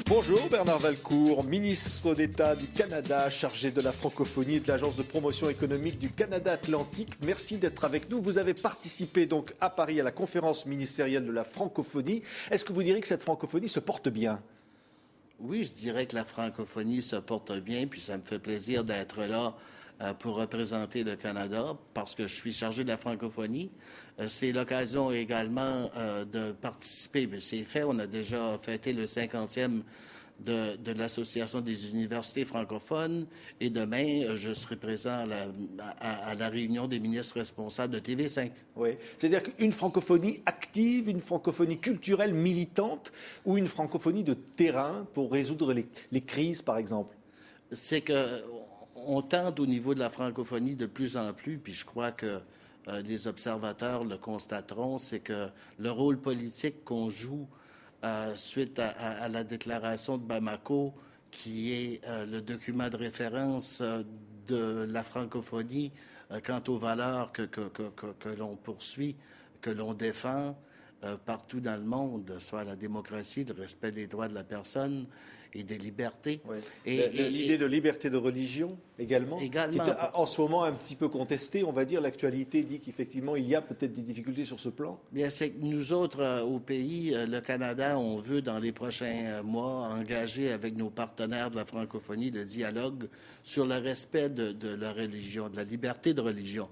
Bonjour Bernard Valcourt, ministre d'État du Canada, chargé de la francophonie et de l'Agence de promotion économique du Canada Atlantique. Merci d'être avec nous. Vous avez participé donc à Paris à la conférence ministérielle de la francophonie. Est-ce que vous diriez que cette francophonie se porte bien? Oui, je dirais que la francophonie se porte bien, puis ça me fait plaisir d'être là pour représenter le Canada parce que je suis chargé de la francophonie. C'est l'occasion également de participer, mais c'est fait, on a déjà fêté le 50e de l'Association des universités francophones et demain, je serai présent à la réunion des ministres responsables de TV5. Oui, c'est-à-dire qu'une francophonie active, une francophonie culturelle militante ou une francophonie de terrain pour résoudre les crises, par exemple? C'est que on tente au niveau de la francophonie de plus en plus, puis je crois que les observateurs le constateront, c'est que le rôle politique qu'on joue suite à la déclaration de Bamako, qui est le document de référence de la francophonie quant aux valeurs que l'on poursuit, que l'on défend partout dans le monde, soit la démocratie, le respect des droits de la personne et des libertés. Oui. L'idée de liberté de religion également, qui est en ce moment un petit peu contestée, on va dire. L'actualité dit qu'effectivement, il y a peut-être des difficultés sur ce plan. Bien, c'est que nous autres, au pays, le Canada, on veut, dans les prochains mois, engager avec nos partenaires de la francophonie le dialogue sur le respect de la religion, de la liberté de religion.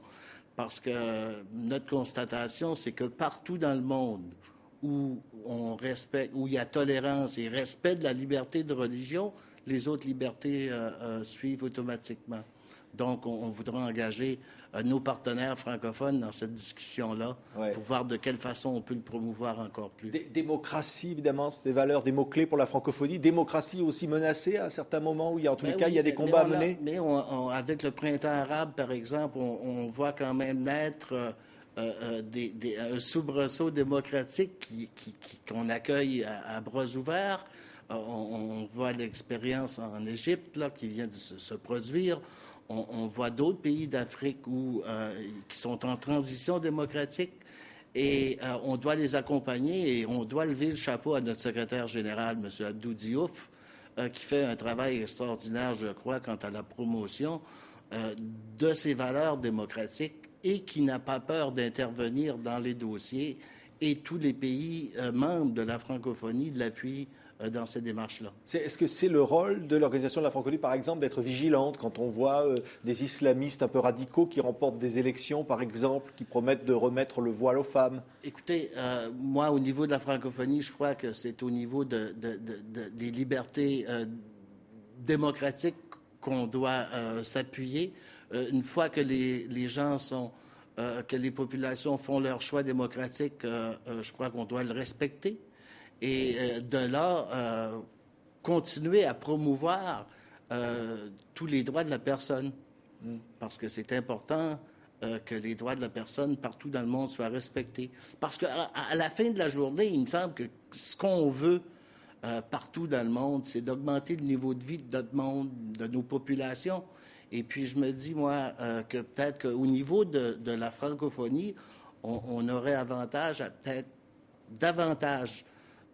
Parce que notre constatation, c'est que partout dans le monde où on respecte, où il y a tolérance et respect de la liberté de religion, les autres libertés suivent automatiquement. Donc, on voudra engager nos partenaires francophones dans cette discussion-là pour voir de quelle façon on peut le promouvoir encore plus. Démocratie, évidemment, c'est des valeurs, des mots-clés pour la francophonie. Démocratie aussi menacée à certains moments où, en tous les cas, il y a des combats à mener. Mais avec le printemps arabe, par exemple, on voit quand même naître un soubresaut démocratique qu'on accueille à bras ouverts. On voit l'expérience en Égypte là, qui vient de se produire. On voit d'autres pays d'Afrique qui sont en transition démocratique et on doit les accompagner et on doit lever le chapeau à notre secrétaire général, M. Abdou Diouf, qui fait un travail extraordinaire, je crois, quant à la promotion de ces valeurs démocratiques et qui n'a pas peur d'intervenir dans les dossiers et tous les pays membres de la francophonie de l'appui dans ces démarches-là. Est-ce que c'est le rôle de l'Organisation de la francophonie, par exemple, d'être vigilante quand on voit des islamistes un peu radicaux qui remportent des élections, par exemple, qui promettent de remettre le voile aux femmes? Écoutez, moi, au niveau de la francophonie, je crois que c'est au niveau des libertés démocratiques qu'on doit s'appuyer. Une fois que les gens que les populations font leur choix démocratique, je crois qu'on doit le respecter. Et de là, continuer à promouvoir tous les droits de la personne. Parce que c'est important que les droits de la personne partout dans le monde soient respectés. Parce qu'à la fin de la journée, il me semble que ce qu'on veut partout dans le monde, c'est d'augmenter le niveau de vie de notre monde, de nos populations. Et puis, je me dis, moi, que peut-être qu'au niveau de la francophonie, on aurait avantage à peut-être davantage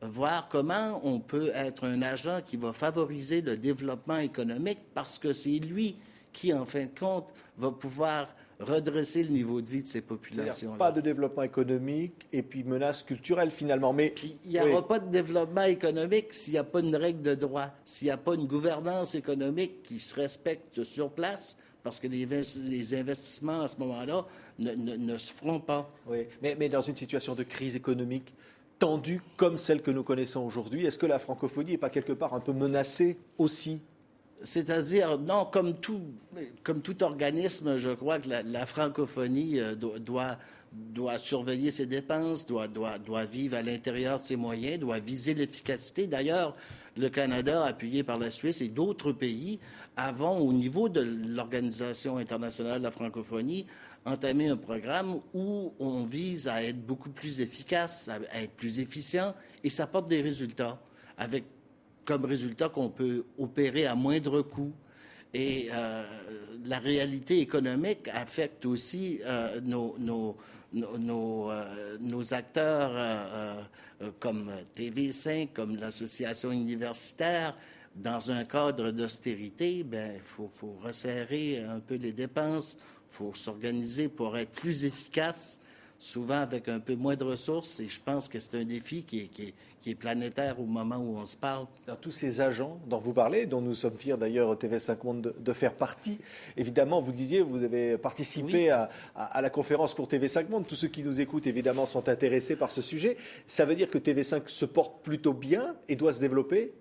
voir comment on peut être un agent qui va favoriser le développement économique parce que c'est lui qui, en fin de compte, va pouvoir redresser le niveau de vie de ces populations-là. Pas de développement économique et puis menace culturelle, finalement. Mais il n'y aura pas de développement économique s'il n'y a pas une règle de droit, s'il n'y a pas une gouvernance économique qui se respecte sur place, parce que les investissements à ce moment-là ne se feront pas. Oui, mais dans une situation de crise économique tendue comme celle que nous connaissons aujourd'hui, est-ce que la francophonie n'est pas quelque part un peu menacée aussi? C'est-à-dire, non, comme tout organisme, je crois que la francophonie doit surveiller ses dépenses, doit vivre à l'intérieur de ses moyens, doit viser l'efficacité. D'ailleurs, le Canada, appuyé par la Suisse et d'autres pays, avons, au niveau de l'Organisation internationale de la francophonie, entamé un programme où on vise à être beaucoup plus efficace, à être plus efficient, et ça porte des résultats, avec comme résultat qu'on peut opérer à moindre coût. Et la réalité économique affecte aussi nos acteurs comme TV5, comme l'association universitaire, dans un cadre d'austérité, ben il faut resserrer un peu les dépenses, il faut s'organiser pour être plus efficace, souvent avec un peu moins de ressources, et je pense que c'est un défi qui est planétaire au moment où on se parle. Dans tous ces agents dont vous parlez, dont nous sommes fiers d'ailleurs TV5 Monde de faire partie, évidemment, vous disiez, vous avez participé à la conférence pour TV5 Monde. Tous ceux qui nous écoutent, évidemment, sont intéressés par ce sujet. Ça veut dire que TV5 se porte plutôt bien et doit se développer?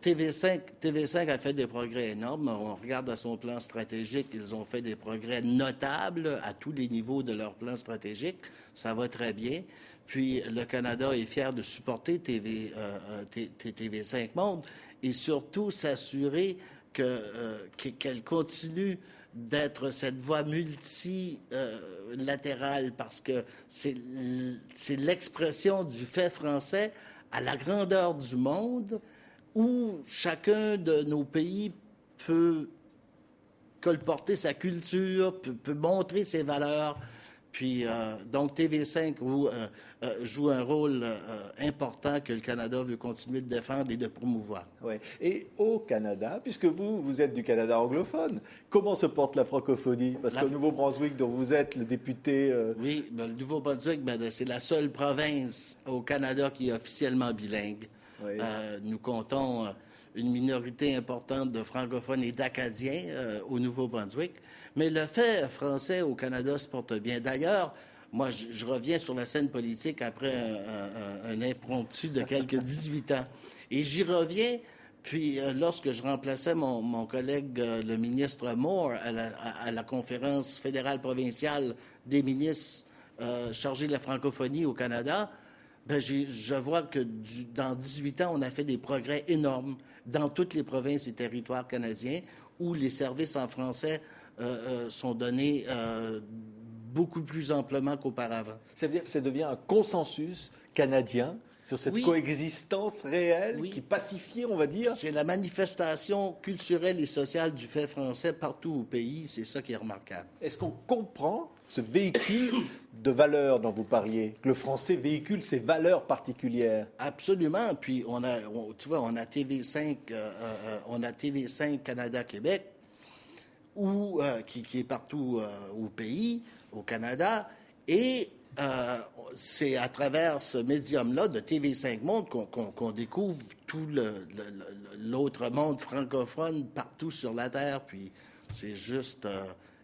TV5 a fait des progrès énormes. On regarde à son plan stratégique, ils ont fait des progrès notables à tous les niveaux de leur plan stratégique. Ça va très bien. Puis le Canada est fier de supporter TV5 Monde et surtout s'assurer qu'elle continue d'être cette voie multilatérale parce que c'est l'expression du fait français à la grandeur du monde où chacun de nos pays peut colporter sa culture, peut montrer ses valeurs. Puis, donc, TV5 joue un rôle important que le Canada veut continuer de défendre et de promouvoir. Oui. Et au Canada, puisque vous êtes du Canada anglophone, comment se porte la francophonie? Parce qu'au Nouveau-Brunswick, dont vous êtes le député... Oui, ben, le Nouveau-Brunswick, c'est la seule province au Canada qui est officiellement bilingue. Oui. Nous comptons une minorité importante de francophones et d'Acadiens au Nouveau-Brunswick. Mais le fait français au Canada se porte bien. D'ailleurs, moi, je reviens sur la scène politique après un impromptu de quelques 18 ans. Et j'y reviens, puis lorsque je remplaçais mon collègue, le ministre Moore, à la conférence fédérale provinciale des ministres chargés de la francophonie au Canada, ben, je vois que dans 18 ans, on a fait des progrès énormes dans toutes les provinces et territoires canadiens où les services en français sont donnés beaucoup plus amplement qu'auparavant. Ça veut dire que ça devient un consensus canadien sur cette coexistence réelle qui pacifiée, on va dire. C'est la manifestation culturelle et sociale du fait français partout au pays. C'est ça qui est remarquable. Est-ce qu'on comprend ce véhicule de valeurs dont vous parliez, que le français véhicule ses valeurs particulières? Absolument. Puis tu vois, on a TV5 Canada-Québec, qui est partout au pays, au Canada, et c'est à travers ce médium-là de TV5 Monde qu'on découvre tout l'autre monde francophone partout sur la Terre, puis c'est juste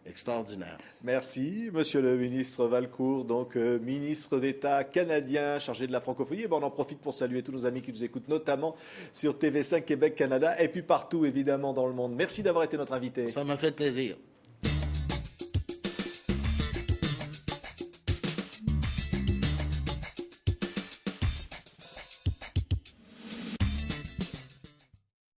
extraordinaire. Merci, Monsieur le ministre Valcourt, donc ministre d'État canadien chargé de la francophonie. Et ben, on en profite pour saluer tous nos amis qui nous écoutent, notamment sur TV5 Québec Canada, et puis partout, évidemment, dans le monde. Merci d'avoir été notre invité. Ça m'a fait plaisir.